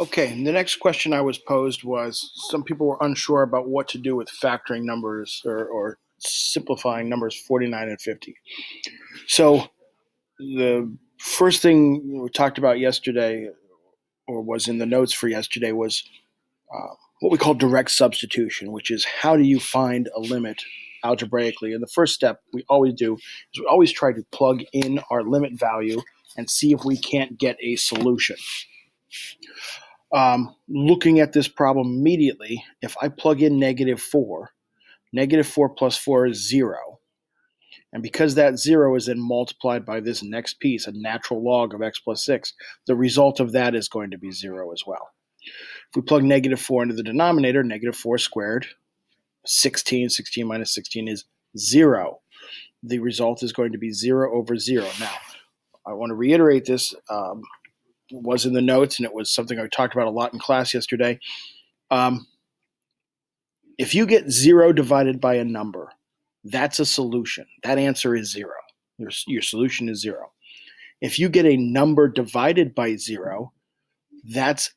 Okay, the next question I was posed was some people were unsure about what to do with factoring numbers or simplifying numbers 49 and 50. So the first thing we talked about yesterday, or was in the notes for yesterday, was what we call direct substitution, which is how do you find a limit algebraically. And the first step we always do is we always try to plug in our limit value and see if we can't get a solution. Looking at this problem immediately, if I plug in negative 4 plus 4 is 0. And because that 0 is then multiplied by this next piece, a natural log of x plus 6, the result of that is going to be 0 as well. If we plug negative 4 into the denominator, negative 4 squared, 16, 16 minus 16 is 0. The result is going to be 0 over 0. Now, I want to reiterate this. It was in the notes, and it was something I talked about a lot in class yesterday. If you get 0 divided by a number, that's a solution. That answer is 0. Your solution is 0. If you get a number divided by 0, that's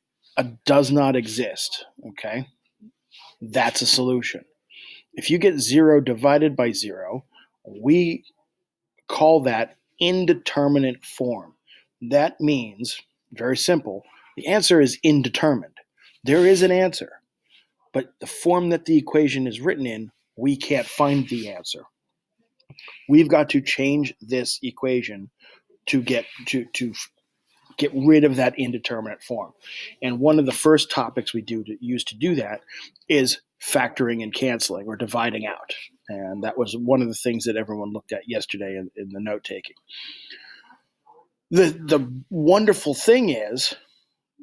does not exist. Okay? That's a solution. If you get 0 divided by 0, we call that indeterminate form. That means, very simple, the answer is indeterminate. There is an answer, but the form that the equation is written in, we can't find the answer. We've got to change this equation to get rid of that indeterminate form. And one of the first topics we use to do that is factoring and canceling, or dividing out. And that was one of the things that everyone looked at yesterday in the note taking. The wonderful thing is,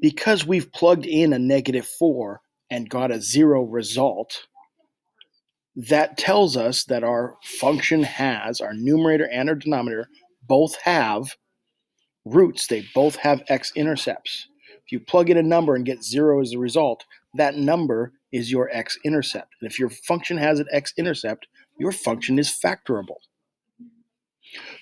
because we've plugged in a negative 4 and got a 0 result, that tells us that our function has, our numerator and our denominator both have roots. They both have x-intercepts. If you plug in a number and get 0 as a result, that number is your x-intercept. And if your function has an x-intercept, your function is factorable.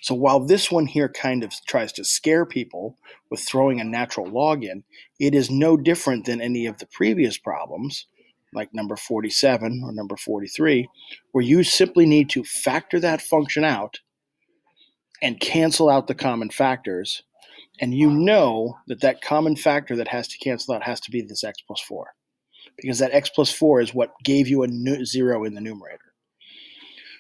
So while this one here kind of tries to scare people with throwing a natural log in, it is no different than any of the previous problems, like number 47 or number 43, where you simply need to factor that function out and cancel out the common factors. And you know that common factor that has to cancel out has to be this x plus 4, because that x plus 4 is what gave you a 0 in the numerator.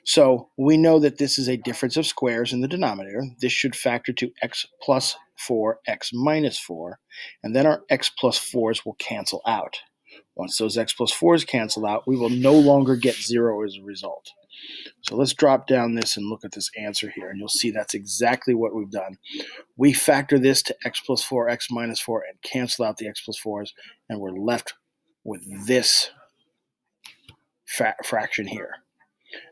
So we know that this is a difference of squares in the denominator. This should factor to x plus 4, x minus 4, and then our x plus 4s will cancel out. Once those x plus 4s cancel out, we will no longer get 0 as a result. So let's drop down this and look at this answer here, and you'll see that's exactly what we've done. We factor this to x plus 4, x minus 4, and cancel out the x plus 4s, and we're left with this fraction here.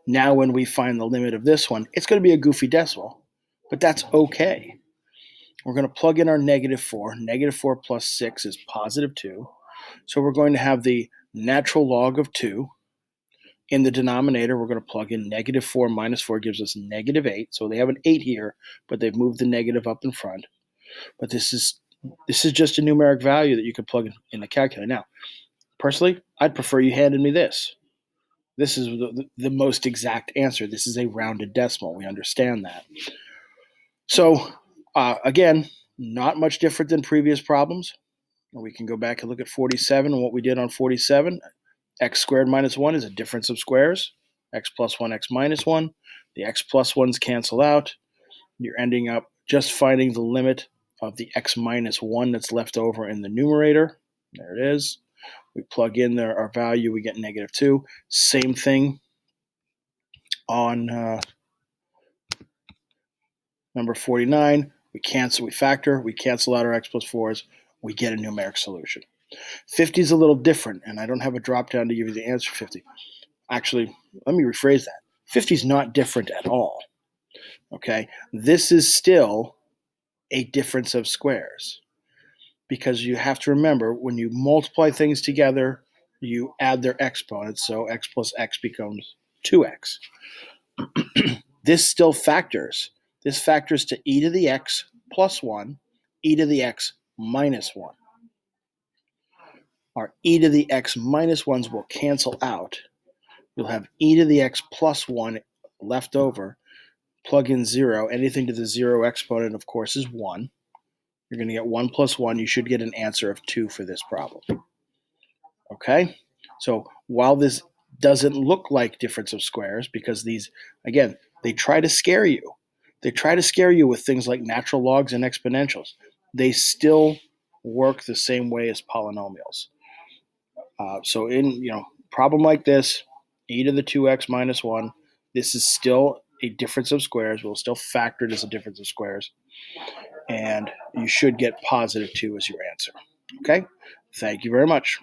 Now when we find the limit of this one, it's going to be a goofy decimal, but that's okay. We're going to plug in our negative 4. Negative 4 plus 6 is positive 2. So we're going to have the natural log of 2. In the denominator, we're going to plug in negative 4 minus 4 gives us negative 8. So they have an 8 here, but they've moved the negative up in front. But this is just a numeric value that you could plug in the calculator. Now, personally, I'd prefer you handed me this. This is the most exact answer. This is a rounded decimal. We understand that. So, again, not much different than previous problems. We can go back and look at 47 and what we did on 47. X squared minus 1 is a difference of squares. X plus 1, x minus 1. The x plus 1s cancel out. You're ending up just finding the limit of the x minus 1 that's left over in the numerator. There it is. We plug in there our value, we get negative 2. Same thing on number 49. We factor, we cancel out our x plus 4s, we get a numeric solution. 50 is a little different, and I don't have a drop down to give you the answer 50. Actually, let me rephrase that. 50 is not different at all. Okay? This is still a difference of squares, because you have to remember, when you multiply things together, you add their exponents, so x plus x becomes 2x. This still factors. This factors to e to the x plus 1, e to the x minus 1. our e to the x minus 1s will cancel out. You'll have e to the x plus 1 left over. Plug in 0. Anything to the 0 exponent, of course, is 1. You're going to get 1 plus 1. You should get an answer of 2 for this problem. Okay? So while this doesn't look like difference of squares, because these, again, they try to scare you. They try to scare you with things like natural logs and exponentials. They still work the same way as polynomials. So in problem like this, e to the 2x minus 1, this is still a difference of squares. We'll still factor it as a difference of squares. And you should get positive 2 as your answer. Okay? Thank you very much.